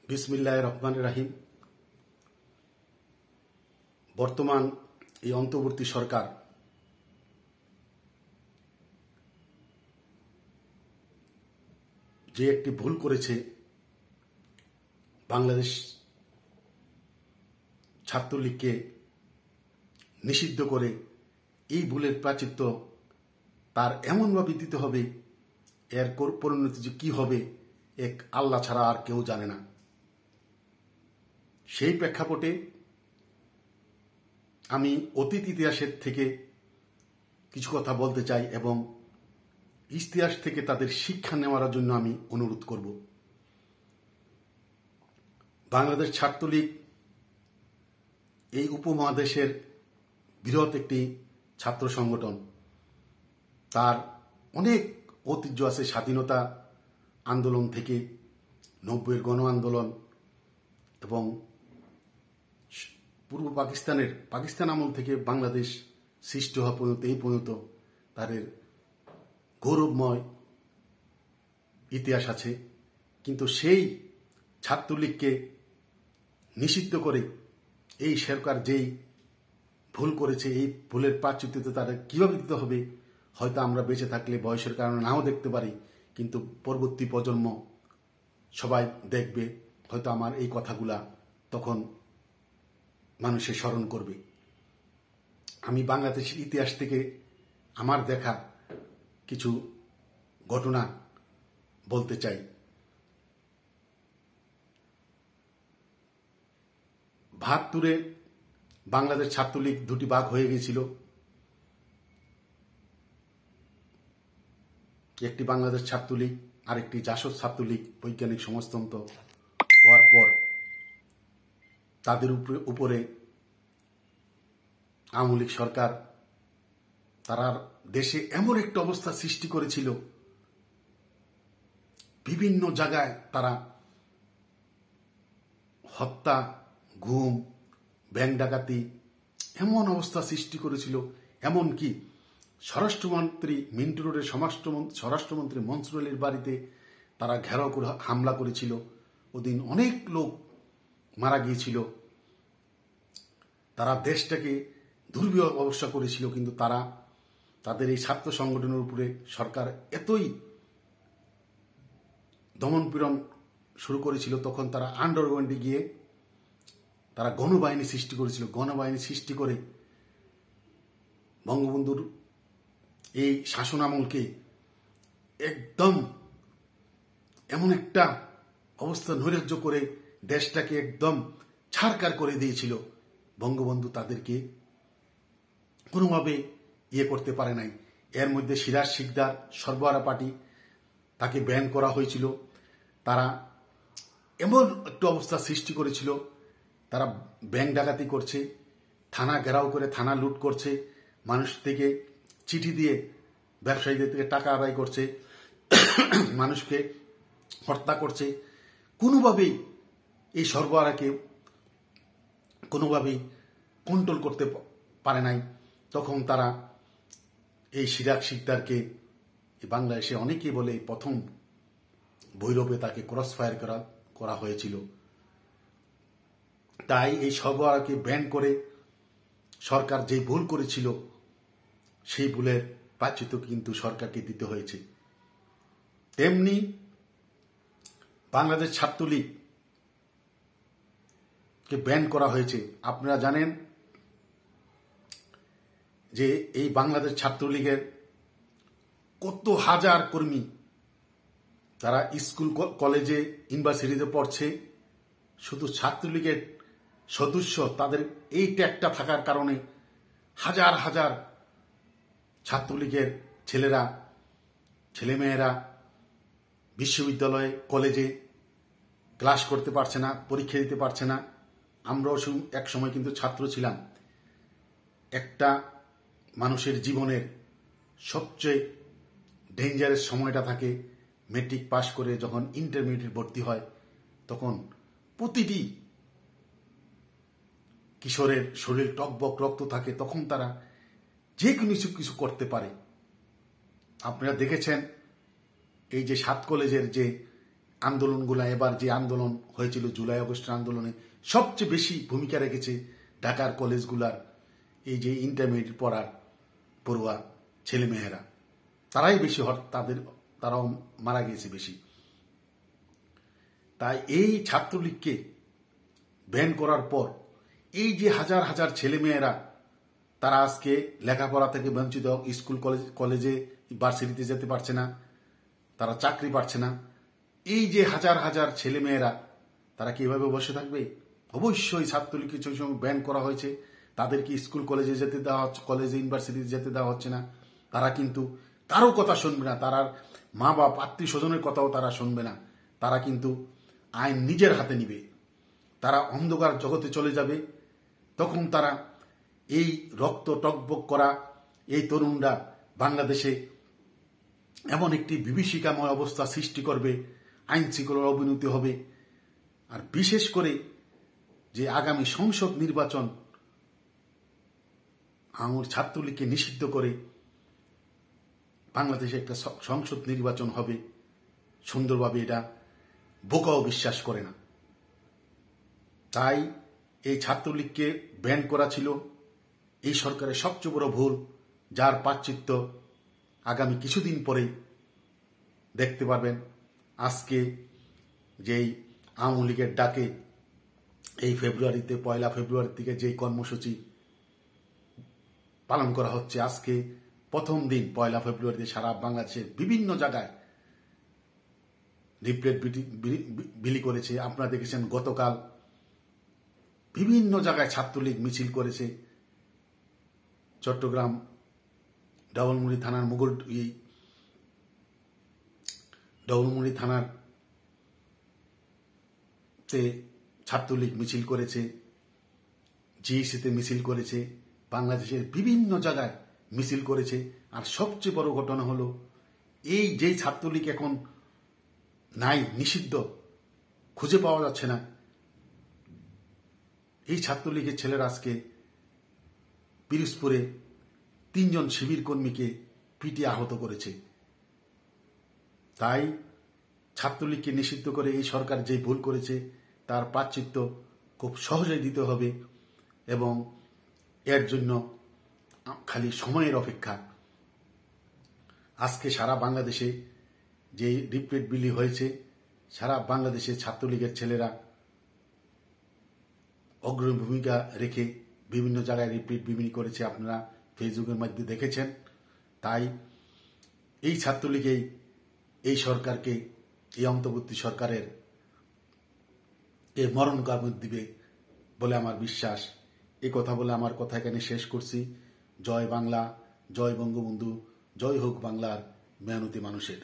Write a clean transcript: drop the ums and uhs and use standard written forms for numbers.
বিসমিল্লাহির রহমানির রহিম। বর্তমান এই অন্তর্বর্তী সরকার যে একটি ভুল করেছে, বাংলাদেশ ছাত্রলীগকে নিষিদ্ধ করে এই ভুলের প্রায়শ্চিত্ত তার এমনভাবে দিতে হবে, এর পরিণতি যে কী হবে এক আল্লাহ ছাড়া আর কেউ জানে না। সেই প্রেক্ষাপটে আমি অতীত ইতিহাসের থেকে কিছু কথা বলতে চাই এবং ইতিহাস থেকে তাদের শিক্ষা নেওয়ার জন্য আমি অনুরোধ করব। বাংলাদেশ ছাত্রলীগ এই উপমহাদেশের বৃহৎ একটি ছাত্র সংগঠন। তার অনেক ঐতিহ্য আছে, স্বাধীনতা আন্দোলন থেকে 90-এর গণ আন্দোলন এবং পূর্ব পাকিস্তান আমল থেকে বাংলাদেশ সৃষ্টি হওয়া পর্যন্ত এই পর্যন্ত তাদের গৌরবময় ইতিহাস আছে। কিন্তু সেই ছাত্রলীগকে নিষিদ্ধ করে এই সরকার যেই ভুল করেছে, এই ভুলের প্রায়শ্চিত্ত তাদের কীভাবে দিতে হবে হয়তো আমরা বেঁচে থাকলে বয়সের কারণে নাও দেখতে পারি, কিন্তু পরবর্তী প্রজন্ম সবাই দেখবে, হয়তো আমার এই কথাগুলা তখন মানুষের স্মরণ করবে। আমি বাংলাদেশের ইতিহাস থেকে আমার দেখা কিছু ঘটনা বলতে চাই। ৭২-এ বাংলাদেশ ছাত্রলীগ দুটি ভাগ হয়ে গিয়েছিল। একটি বাংলাদেশ ছাত্রলীগ, আরেকটি জাসদ ছাত্রলীগ বৈজ্ঞানিক সমাজতন্ত্র হওয়ার পর তাদের উপরে আওয়ামী লীগ সরকার তারা দেশে এমন একটা অবস্থা সৃষ্টি করেছিল, বিভিন্ন জায়গায় তারা হত্যা, গুম, ব্যাংক ডাকাতি এমন অবস্থা সৃষ্টি করেছিল। এমনকি স্বরাষ্ট্রমন্ত্রী মিন্টু রোডের স্বরাষ্ট্রমন্ত্রী মনসুর আলীর বাড়িতে তারা ঘেরাও করে হামলা করেছিল। ওদিন অনেক লোক মারা গিয়েছিল। তারা দেশটাকে দুর্বিষহ অবস্থা করেছিল, কিন্তু তারা তাদের এই ছাত্র সংগঠনের উপরে সরকার এতই দমনপীড়ন শুরু করেছিল, তখন তারা আন্ডারগ্রাউন্ডে গিয়ে তারা গণবাহিনী সৃষ্টি করেছিল। গণবাহিনী সৃষ্টি করে বঙ্গবন্ধুর এই শাসন আমলকে একদম এমন একটা অবস্থা নৈরাজ্য করে দেশটাকে একদম ছারকার করে দিয়েছিল। বঙ্গবন্ধু তাদেরকে কোনোভাবে করতে পারে নাই। এর মধ্যে সিরাজ শিকদার সর্বহারা পার্টি, তাকে ব্যান করা হয়েছিল। তারা এমন একটা অবস্থা সৃষ্টি করেছিল, তারা ব্যাংক ডাকাতি করছে, থানা ঘেরাও করে থানা লুট করছে, মানুষ থেকে চিঠি দিয়ে ব্যবসায়ীদের থেকে টাকা আদায় করছে, মানুষকে হত্যা করছে। কোনোভাবেই এই সর্বহারাকে কোনোভাবেই কন্ট্রোল করতে পারে নাই। তখন তারা এই সিরাজ শিকদারকে বাংলাদেশে অনেকেই বলে প্রথম ভৈরবে তাকে ক্রস ফায়ার করা হয়েছিল। তাই এই সর্বহারাকে ব্যান করে সরকার যে ভুল করেছিল সেই ভুলের প্রায়শ্চিত্ত কিন্তু সরকারকে দিতে হয়েছে। তেমনি বাংলাদেশ ছাত্রলীগকে ব্যান করা হয়েছে। আপনারা জানেন যে এই বাংলাদেশ ছাত্রলীগের কত হাজার কর্মী তারা স্কুল কলেজে ইউনিভার্সিটিতে পড়ছে। শুধু ছাত্রলীগের সদস্য তাদের এই ট্যাগটা থাকার কারণে হাজার হাজার ছাত্রলীগের ছেলেমেয়েরা বিশ্ববিদ্যালয়ে কলেজে ক্লাস করতে পারছে না, পরীক্ষা দিতে পারছে না। আমরাও এক সময় কিন্তু ছাত্র ছিলাম। একটা মানুষের জীবনের সবচেয়ে ডেঞ্জারাস সময়টা থাকে মেট্রিক পাশ করে যখন ইন্টারমিডিয়েট ভর্তি হয়, তখন প্রতিটি কিশোরের শরীর টকবক রক্ত থাকে, তখন তারা যে কোনো কিছু করতে পারে। আপনারা দেখেছেন এই যে 7 কলেজের যে আন্দোলনগুলো, এবার যে আন্দোলন হয়েছিল জুলাই আগস্টের আন্দোলনে সবচেয়ে বেশি ভূমিকা রেখেছে ঢাকার কলেজগুলার এই যে ইন্টারমিডিয়েট পড়ুয়া ছেলেমেয়েরা, তারাই বেশি তারাও মারা গিয়েছে বেশি। তাই এই ছাত্রলীগকে ব্যান করার পর এই যে হাজার হাজার ছেলেমেয়েরা তারা আজকে লেখাপড়া থেকে বঞ্চিত, স্কুল কলেজে ভার্সিটিতে যেতে পারছে না, তারা চাকরি পাচ্ছে না, এই যে হাজার হাজার ছেলেমেয়েরা তারা কি এভাবে বসে থাকবে? অবশ্যই ছাত্রলীগকে সেই সময় ব্যান করা হয়েছে, তাদেরকে স্কুল কলেজে যেতে দেওয়া হচ্ছে, কলেজে ইউনিভার্সিটিতে যেতে দেওয়া হচ্ছে না। তারা কিন্তু কারো কথা শুনবে না, তার মা বাপ আত্মীয় স্বজনের কথাও তারা শুনবে না। তারা কিন্তু আইন নিজের হাতে নিবে, তারা অন্ধকার জগতে চলে যাবে। তখন তারা এই রক্ত টকবক করা এই তরুণরা বাংলাদেশে এমন একটি বিভীষিকাময় অবস্থা সৃষ্টি করবে, আইন শৃঙ্খলার অবনতি হবে। আর বিশেষ করে যে আগামী সংসদ নির্বাচন আমার ছাত্রলীগকে নিষিদ্ধ করে বাংলাদেশে একটা সংসদ নির্বাচন হবে সুন্দরভাবে, এটা বোকাও বিশ্বাস করে না। তাই এই ছাত্রলীগকে ব্যান করা ছিল এই সরকারের সবচেয়ে বড় ভুল, যার প্রায়শ্চিত্ত আগামী কিছুদিন পরে দেখতে পারবেন। আজকে যেই আওয়ামী লীগের ডাকে এই ফেব্রুয়ারিতে 1 ফেব্রুয়ারি থেকে যেই কর্মসূচি পালন করা হচ্ছে, আজকে প্রথম দিন 1 ফেব্রুয়ারিতে সারা বাংলাদেশের বিভিন্ন জায়গায় লিফলেট বিলি করেছে। আপনারা দেখেছেন গতকাল বিভিন্ন জায়গায় ছাত্রলীগ মিছিল করেছে। চট্টগ্রাম ডাবলমুড়ি থানার ডাবলমুড়ি থানার তে ছাত্রলীগ মিছিল করেছে, জিইসিতে মিছিল করেছে, বাংলাদেশের বিভিন্ন জায়গায় মিছিল করেছে। আর সবচেয়ে বড় ঘটনা হলো এই যেই ছাত্রলীগ এখন নাই, নিষিদ্ধ, খুঁজে পাওয়া যাচ্ছে না, এই ছাত্রলীগের ছেলেরা আজকে পিরোজপুরে 3 জন শিবির কর্মীকে পিটিয়ে আহত করেছে। তাই ছাত্রলীগকে নিষিদ্ধ করে এই সরকার যে ভুল করেছে তার প্রায়শ্চিত্ত খুব সহজেই দিতে হবে, এবং এর জন্য খালি সময়ের অপেক্ষা। আজকে সারা বাংলাদেশে যে লিফলেট বিলি হয়েছে, সারা বাংলাদেশে ছাত্রলীগের ছেলেরা অগ্রণী ভূমিকা রেখে বিভিন্ন জায়গায় লিফলেট বিলি করেছে, আপনারা ফেসবুকের মধ্যে দেখেছেন। তাই এই ছাত্রলীগেই এই সরকারকে, এই অন্তর্বর্তী সরকারের মরণ কামড় দিবে বলে আমার বিশ্বাস। এই কথা বলে আমার কথা এখানে শেষ করছি। জয় বাংলা, জয় বঙ্গবন্ধু, জয় হোক বাংলার মেহনতি মানুষের।